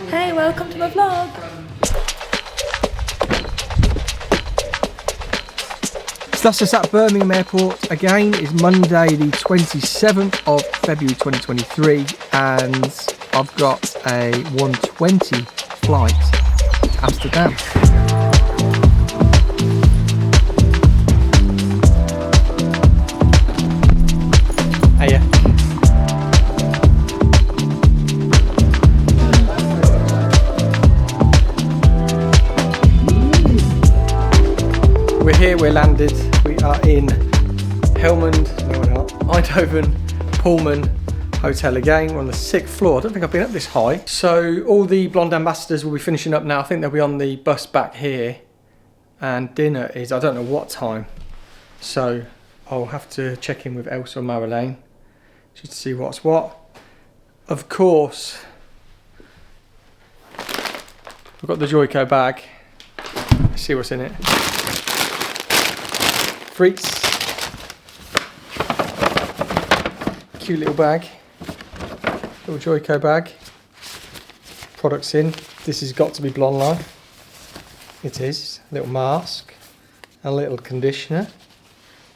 Hey, welcome to my vlog. So that's us at Birmingham Airport again. It's Monday the 27th of February 2023 and I've got a 1:20 flight to Amsterdam. Hiya. We're here, we're landed. We are in Helmond, no we're not, Eindhoven, Pullman Hotel again. We're on the 6th floor. I don't think I've been up this high. So all the blonde ambassadors will be finishing up now. I think they'll be on the bus back here. And dinner is, I don't know what time. So I'll have to check in with Elsa and Marilyn just to see what's what. Of course, I've got the Joico bag. Let's see what's in it. Freaks. Cute little bag. Little Joico bag. Products in. This has got to be Blonde Life. It is. A little mask. A little conditioner.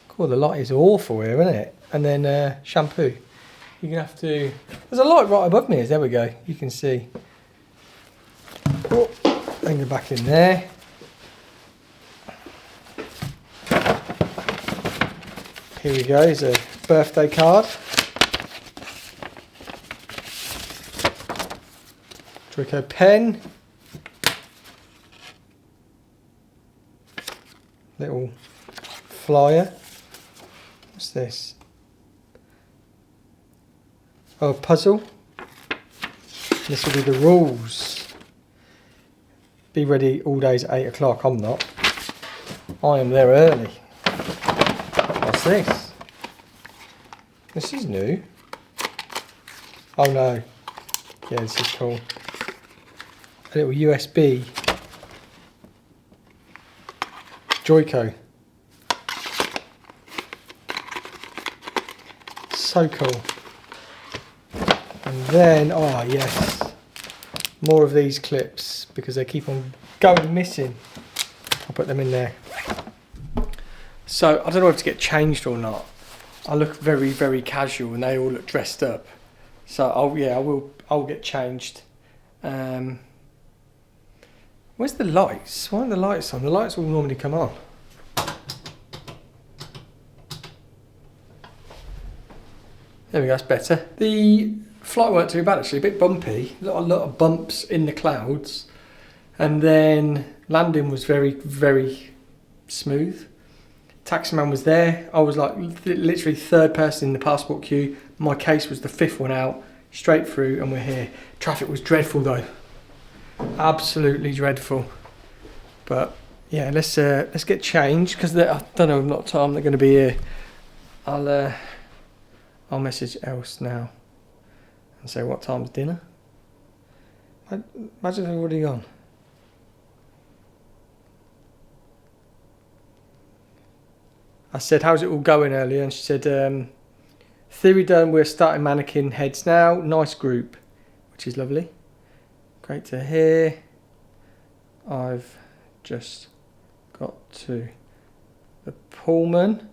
Cool, the light is awful here, isn't it? And then shampoo. You're going to have to... There's a light right above me. There we go. You can see. Oh, then go back in there. Here we go. Here's a birthday card. Joico pen. Little flyer. What's this? Oh, a puzzle. This will be the rules. Be ready all days at 8 o'clock. I'm not. I am there early. What's this? This is new. Oh no. Yeah, this is cool. A little USB. Joico. So cool. And then, oh yes, more of these clips because they keep on going missing. I'll put them in there. So I don't know if to get changed or not. I look very, very casual and they all look dressed up. So I'll get changed. Where's the lights? Why are the lights on? The lights will normally come on. There we go, that's better. The flight weren't too bad actually, a bit bumpy. A lot of bumps in the clouds. And then landing was very, very smooth. Taxi man was there. I was like literally third person in the passport queue. My case was the 5th one out, straight through, and we're here. Traffic was dreadful though. Absolutely dreadful. But yeah, let's get changed because I don't know what time they're going to be here. I'll message Else now and say what time's dinner. Imagine they've already gone. I said, how's it all going earlier? And she said, theory done, we're starting mannequin heads now. Nice group, which is lovely. Great to hear. I've just got to the Pullman.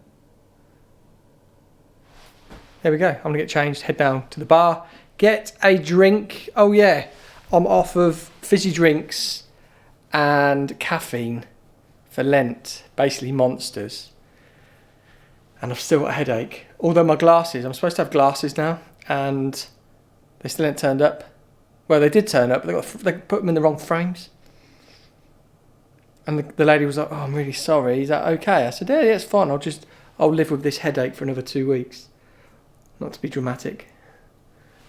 There we go. I'm going to get changed, head down to the bar, get a drink. Oh yeah, I'm off of fizzy drinks and caffeine for Lent, basically monsters. And I've still got a headache. Although my glasses, I'm supposed to have glasses now, and they still haven't turned up. Well, they did turn up, but they put them in the wrong frames. And the lady was like, oh, I'm really sorry, is that okay? I said, yeah, it's fine, I'll live with this headache for another 2 weeks. Not to be dramatic.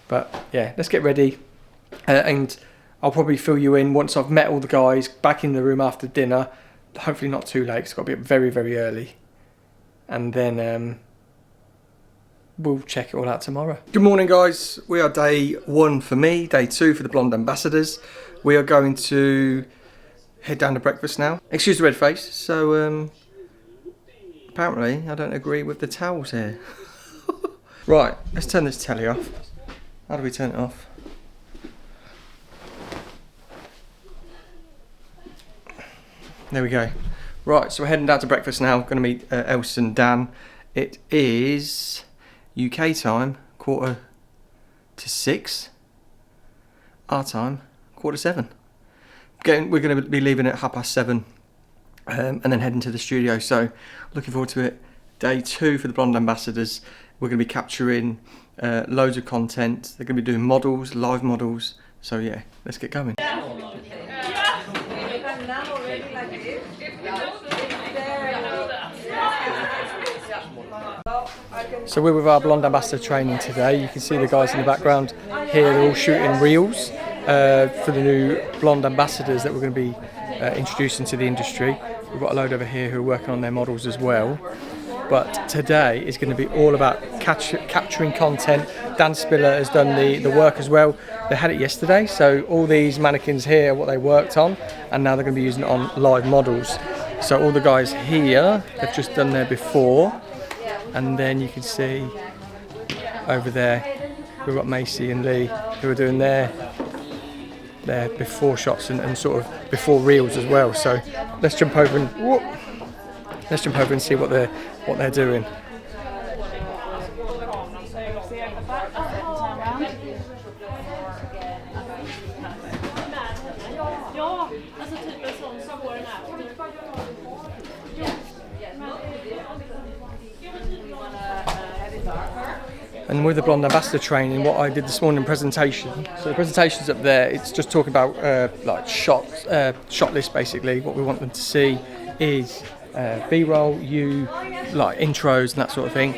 But yeah, let's get ready. And I'll probably fill you in once I've met all the guys, back in the room after dinner. Hopefully not too late, it's got to be up very, very early. And then we'll check it all out tomorrow. Good morning guys, we are day 1 for me, day 2 for the blonde ambassadors. We are going to head down to breakfast now. Excuse the red face, so apparently I don't agree with the towels here. Right, let's turn this telly off. How do we turn it off? There we go. Right, so we're heading down to breakfast now. Going to meet Else and Dan. It is UK time, 5:45. Our time, 7:15. We're going to be leaving at 7:30, and then heading to the studio. So looking forward to it. Day 2 for the Blonde Ambassadors. We're going to be capturing loads of content. They're going to be doing models, live models. So yeah, let's get going. So we're with our Blonde Ambassador training today. You can see the guys in the background here, they're all shooting reels for the new Blonde Ambassadors that we're going to be introducing to the industry. We've got a load over here who are working on their models as well. But today is going to be all about capturing content. Dan Spiller has done the work as well. They had it yesterday, so all these mannequins here are what they worked on, and now they're going to be using it on live models. So all the guys here, they've just done there before, and then you can see over there, we've got Macy and Lee who are doing their before shots and sort of before reels as well. So let's jump over and see what they're doing. And with the Blonde Ambassador training, what I did this morning presentation. So the presentation's up there. It's just talking about like shot list basically. What we want them to see is B-roll, like intros and that sort of thing.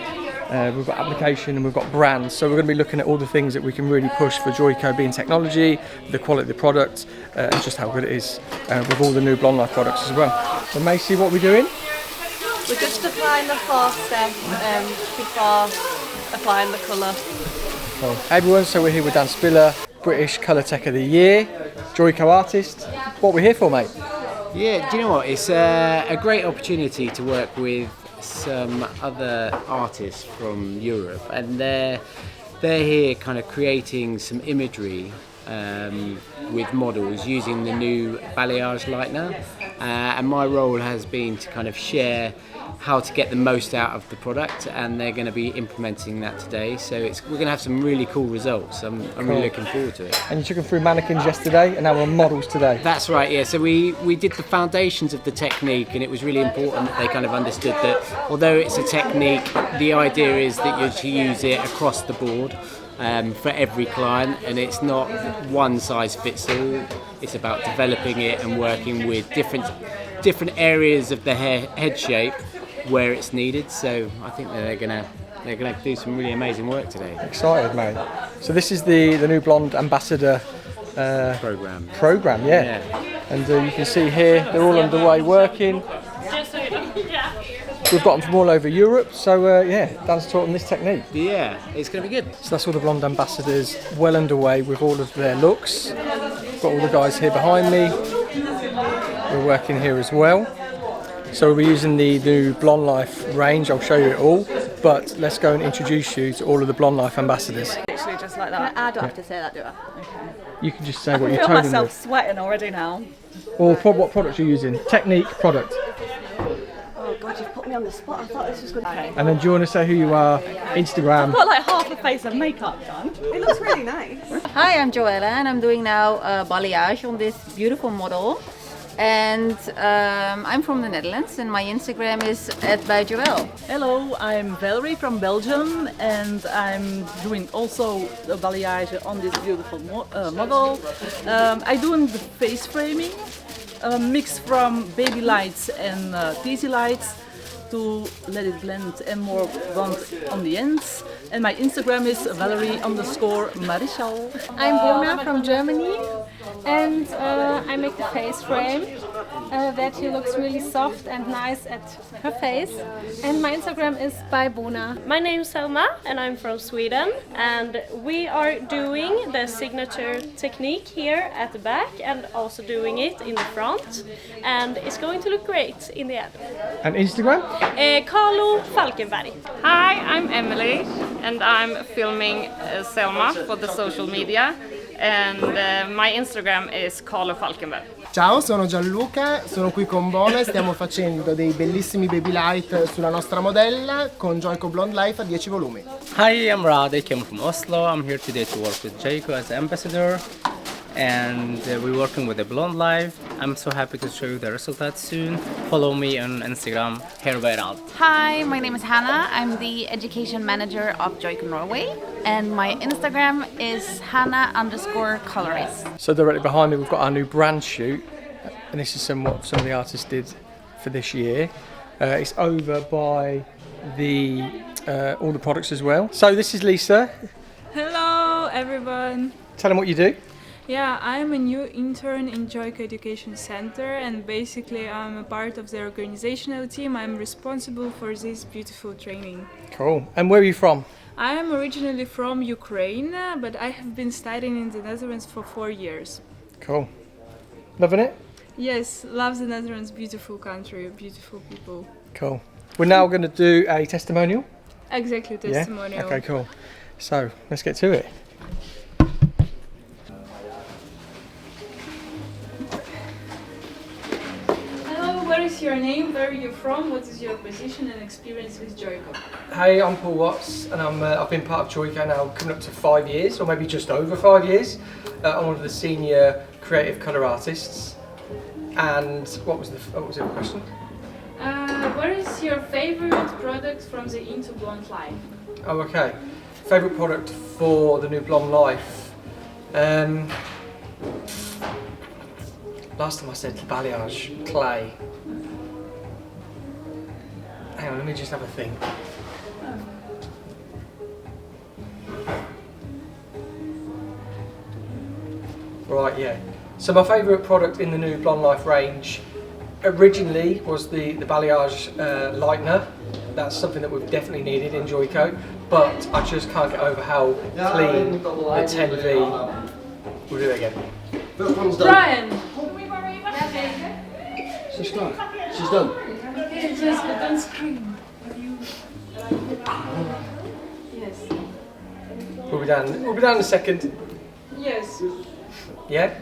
We've got application and we've got brands. So we're going to be looking at all the things that we can really push for Joico being technology, the quality of the product, and just how good it is with all the new Blonde Life products as well. So Macy, what are we doing? We're just applying the 4th step before applying the colour. Cool. Hey everyone, so we're here with Dan Spiller, British Colour Tech of the Year, Joico artist. What are we here for, mate? Yeah, do you know what? It's a great opportunity to work with some other artists from Europe, and they're here kind of creating some imagery with models using the new balayage lightener, and my role has been to kind of share how to get the most out of the product, and they're going to be implementing that today. So we're going to have some really cool results. I'm really looking forward to it. And you took them through mannequins yesterday, and now we're on models today. That's right, yeah. So we did the foundations of the technique, and it was really important that they kind of understood that although it's a technique, the idea is that you're to use it across the board for every client, and it's not one size fits all. It's about developing it and working with different areas of the head shape where it's needed. So I think that they're gonna do some really amazing work today. Excited, mate. So this is the new Blonde Ambassador program, yeah. And you can see here they're all underway working. We've got them from all over Europe, so yeah, Dan's taught them this technique. Yeah, it's going to be good. So that's all the Blonde Ambassadors well underway with all of their looks. Got all the guys here behind me. We're working here as well. So we're using the new Blonde Life range. I'll show you it all, but let's go and introduce you to all of the Blonde Life ambassadors. Literally just like that. I don't have to say that, do I? Okay. You can just say what you're I feel toning myself with. sweating already now. Or what product you're using. Technique, product. Oh God, you've put me on the spot. I thought this was good. Okay. And then do you want to say who you are, Instagram? I've got like half a face of makeup done. It looks really nice. Hi, I'm Joella, and I'm doing now balayage on this beautiful model. And I'm from the Netherlands, and my Instagram is @byjoelle. Hello, I'm Valerie from Belgium, and I'm doing also the balayage on this beautiful model. I'm doing the face framing, mix from baby lights and teasy lights to let it blend and more bond on the ends. And my Instagram is Valerie_Marischal. I'm Bona from Germany, and I make the face frame that she looks really soft and nice at her face. And my Instagram is by Bona. My name is Selma and I'm from Sweden, and we are doing the signature technique here at the back and also doing it in the front, and it's going to look great in the end. And Instagram? Carlo Falkenberg. Hi, I'm Emily and I'm filming Selma for the social media. and my Instagram is Carlo Falkenberg. Ciao, sono Gianluca, sono qui con Bone, stiamo facendo dei bellissimi baby light sulla nostra modella con Joico Blonde Life a 10 volumi. Hi, I'm Rad, I came from Oslo. I'm here today to work with Joico as ambassador, and we're working with the Blonde Life. I'm so happy to show you the results soon. Follow me on Instagram, hereby Rad. Hi, my name is Hannah. I'm the education manager of Joico Norway, and my Instagram is Hannah_colorist. So directly behind me we've got our new brand shoot, and this is what some of the artists did for this year. It's over by the all the products as well. So this is Lisa. Hello everyone. Tell them what you do. Yeah, I'm a new intern in Joico Education Center, and basically I'm a part of the organizational team. I'm responsible for this beautiful training. Cool. And where are you from? I am originally from Ukraine, but I have been studying in the Netherlands for 4 years. Cool. Loving it? Yes, love the Netherlands, beautiful country, beautiful people. Cool. We're now going to do a testimonial. Exactly, testimonial. Yeah? Okay, cool. So let's get to it. What is your name, where are you from, what is your position and experience with Joico? Hey, I'm Paul Watts, and I've been part of Joico now coming up to 5 years, or maybe just over 5 years. I'm one of the senior creative colour artists. And what was the question? What is your favourite product from the Into Blonde Life? Oh, okay. Favourite product for the new Blonde Life? Last time I said balayage clay. Hang on, let me just have a think. Right, yeah. So my favourite product in the new Blonde Life range originally was the balayage lightener. That's something that we've definitely needed in Joico, but I just can't get over how clean the 10V. We'll do it again. Brian! She's done. She's done. Okay, just don't scream. Yes. We'll be down in a second. Yes. Yeah?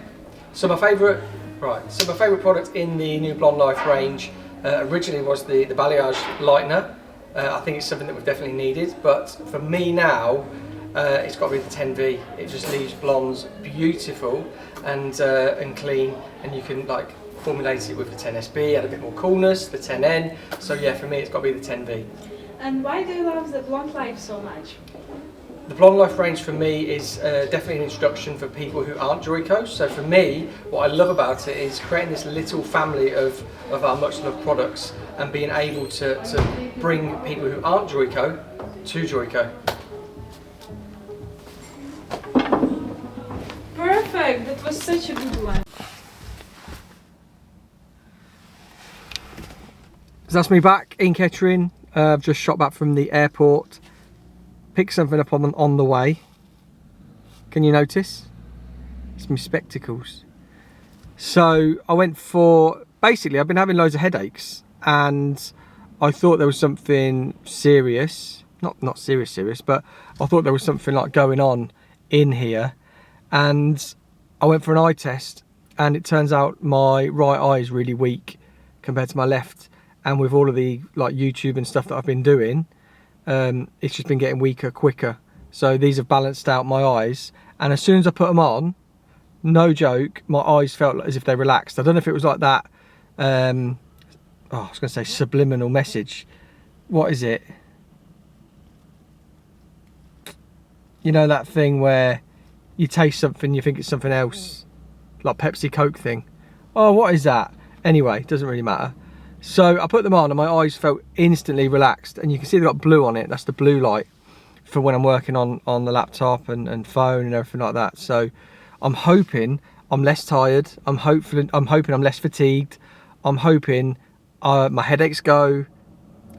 So my favourite product in the new Blonde Life range originally was the balayage lightener. I think it's something that we've definitely needed, but for me now, it's got to be the 10V. It just leaves blondes beautiful and clean, and you can like formulate it with the 10SB, add a bit more coolness, the 10N. So yeah, for me it's got to be the 10V. And why do you love the Blonde Life so much? The Blonde Life range for me is definitely an introduction for people who aren't Joico. So for me, what I love about it is creating this little family of our much loved products and being able to bring people who aren't Joico to Joico. Perfect, that was such a good one. So that's me back in Kettering. I've just shot back from the airport. Picked something up on the way. Can you notice? It's my spectacles. So I went for, basically I've been having loads of headaches and I thought there was something serious. Not serious, but I thought there was something like going on in here. And I went for an eye test and it turns out my right eye is really weak compared to my left. And with all of the like YouTube and stuff that I've been doing, it's just been getting weaker quicker. So these have balanced out my eyes, and as soon as I put them on, no joke, my eyes felt as if they relaxed. I don't know if it was like that I was going to say subliminal message. What is it? You know that thing where you taste something, you think it's something else, like Pepsi Coke thing. Oh, what is that? Anyway, doesn't really matter. So I put them on and my eyes felt instantly relaxed, and you can see they've got blue on it. That's the blue light for when I'm working on the laptop and phone and everything like that. So I'm hoping I'm less tired. I'm hoping I'm less fatigued. I'm hoping my headaches go.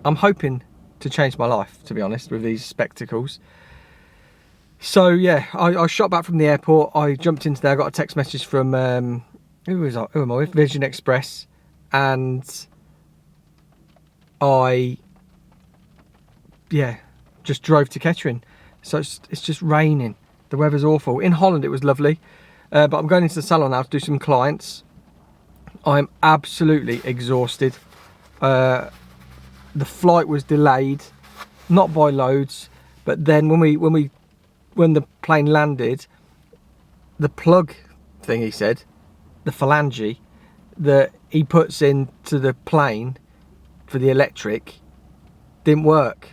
I'm hoping to change my life, to be honest, with these spectacles. So yeah, I shot back from the airport. I jumped into there. I got a text message from who am I with? Vision Express, and I just drove to Kettering. So it's just raining. The weather's awful. In Holland it was lovely, but I'm going into the salon now to do some clients. I'm absolutely exhausted. The flight was delayed, not by loads, but then when the plane landed, the plug thing, he said, the phalange that he puts into the plane for the electric didn't work,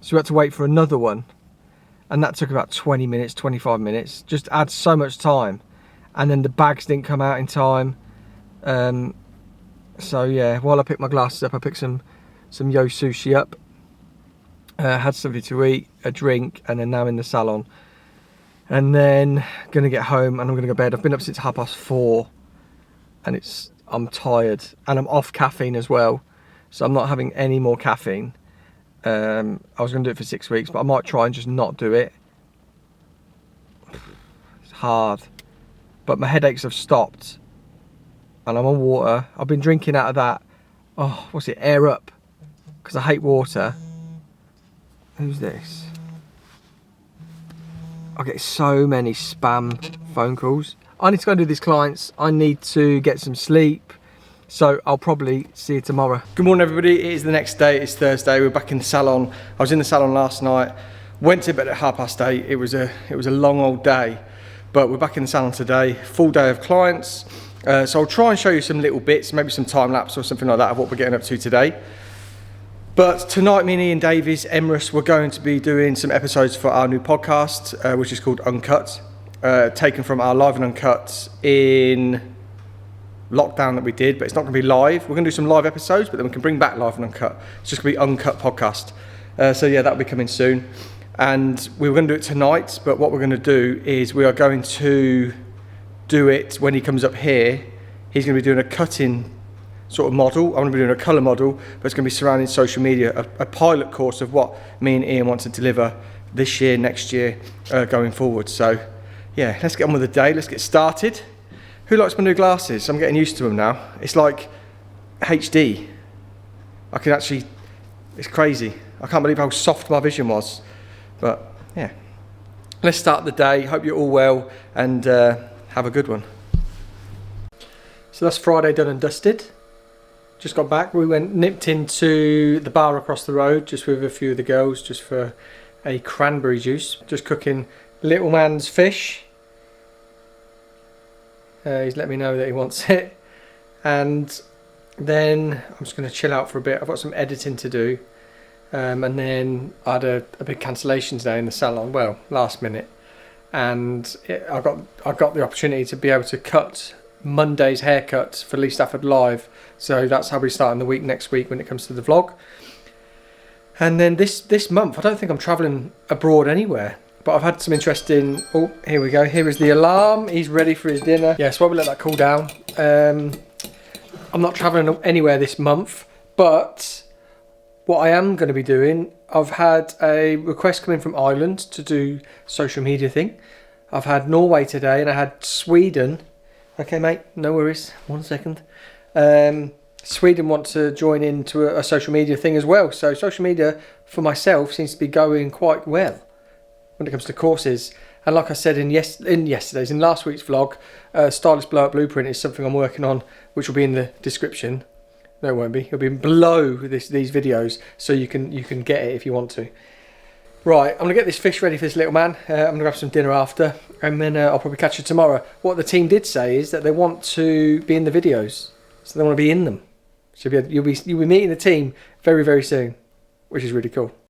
so we had to wait for another one, and that took about 20 minutes, 25 minutes, just adds so much time. And then the bags didn't come out in time. So yeah, while I picked my glasses up, I picked some yo sushi up, had something to eat, a drink, and then now I'm in the salon. And then gonna get home and I'm gonna go to bed. I've been up since 4:30 and I'm tired, and I'm off caffeine as well, so I'm not having any more caffeine. I was gonna do it for 6 weeks, but I might try and just not do it. It's hard, but my headaches have stopped and I'm on water. I've been drinking out of that, oh, what's it, Air Up, because I hate water. Who's this? I get so many spam phone calls. I need to go and do these clients. I need to get some sleep. So I'll probably see you tomorrow. Good morning, everybody. It is the next day. It's Thursday. We're back in the salon. I was in the salon last night. Went to bed at 8:30. It was a long old day, but we're back in the salon today. Full day of clients. So I'll try and show you some little bits, maybe some time lapse or something like that of what we're getting up to today. But tonight, me and Ian Davies, Emrys, we're going to be doing some episodes for our new podcast, which is called Uncut, taken from our Live and Uncut in lockdown that we did, but it's not going to be live. We're going to do some live episodes, but then we can bring back Live and Uncut. It's just going to be Uncut podcast. So yeah, that'll be coming soon. And we were going to do it tonight, but what we're going to do is we are going to do it when he comes up here. He's going to be doing a cutting sort of model. I'm going to be doing a colour model, but it's going to be surrounding social media, a pilot course of what me and Ian want to deliver this year, next year, going forward. So yeah, let's get on with the day. Let's get started. Who likes my new glasses? I'm getting used to them now. It's like HD. I can actually, it's crazy. I can't believe how soft my vision was. But yeah, let's start the day. Hope you're all well and have a good one. So that's Friday done and dusted. Just got back. We nipped into the bar across the road just with a few of the girls, just for a cranberry juice. Just cooking little man's fish. He's let me know that he wants it, and then I'm just going to chill out for a bit. I've got some editing to do, and then I had a big cancellation today in the salon, well, last minute, and I got the opportunity to be able to cut Monday's haircut for Lee Stafford Live, so that's how we're starting the week next week when it comes to the vlog. And then this month I don't think I'm travelling abroad anywhere, but I've had some interesting, oh, here we go, here is the alarm, he's ready for his dinner. Yeah, so while we let that cool down, I'm not travelling anywhere this month, but what I am going to be doing, I've had a request come in from Ireland to do social media thing. I've had Norway today and I had Sweden. Okay mate, no worries, 1 second. Sweden want to join into a social media thing as well, so social media for myself seems to be going quite well when it comes to courses. And like I said in last week's vlog, Stylist Blow Up Blueprint is something I'm working on, which will be in the description. No, it won't be. It'll be below these videos, so you can get it if you want to. Right, I'm gonna get this fish ready for this little man. I'm gonna have some dinner after, and then I'll probably catch you tomorrow. What the team did say is that they want to be in the videos, so they want to be in them. So you'll be meeting the team very, very soon, which is really cool.